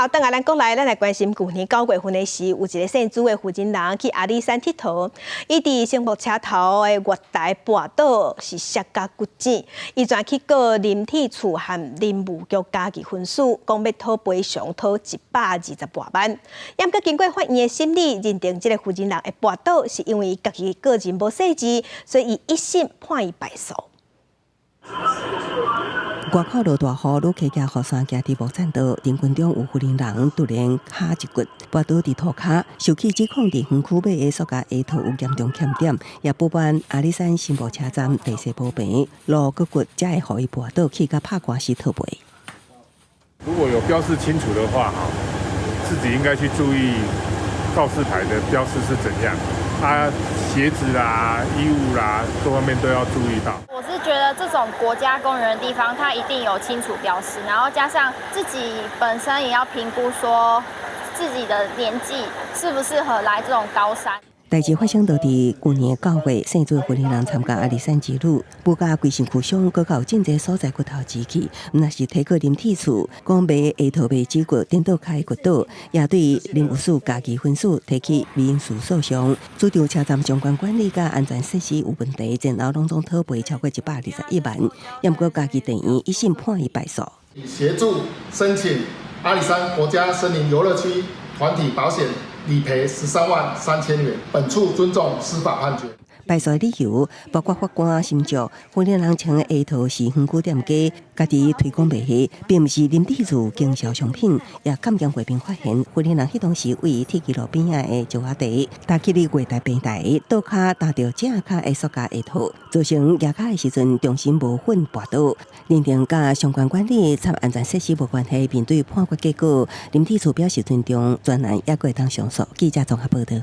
好，等下咱讲来，咱来关心去年9月份的时，有一个姓朱的负责人去阿里山佚佗，伊伫星目车头的月台跋倒，是摔甲骨折。伊全去告林体处和林务局家己分数，讲要讨赔偿，讨128万。也毋过经过法院的审理，认定这个负责人的跋倒是因为伊家己个人无细致，所以伊一审判伊败诉。外口落大雨，路骑架雨伞行伫无栈道，林群中有负责人突然卡一骨，跋倒伫土骹，受气指控伫园区买的塑胶下套有严重欠点，也报办阿里山新步车站地势保平，路骨骨才会互伊跋倒去，甲拍官司讨赔。如果有标示清楚的话，自己应该去注意告示牌的标示是怎样，鞋子啦、衣物啦，各方面都要注意到。我是觉得这种国家公园的地方，它一定有清楚标示，然后加上自己本身也要评估说自己的年纪适不适合来这种高山。代志发生到伫去年9月，姓朱的负责人参加阿里山之旅，不加规身躯伤，搁有真侪所在骨头支起，毋是提过林体处，讲卖下套卖指骨颠倒开骨倒，也对林务署家己分数提起民事诉讼，主张车站相关管理甲安全设施有问题，前后拢总讨赔超过121万，也毋过家己电院一审判伊败诉。协助申请阿里山国家森林游乐区团体保险。理赔13万3000元，本处尊重司法判决。败诉的理由包括法官心照，负责人穿的下套是园区店家家己推广卖的，并不是林地处经销商品。也鉴验会并发现，负责人迄当时为伊铁去路边仔的石瓦地，搭起哩月台平台，倒脚搭到正脚的塑胶下套，造成牙脚的时阵重心无稳滑倒。认定甲相关管理插安全设施无关系。面对判决结果，林地处表示尊重，专案也会当上诉。记者综合报道。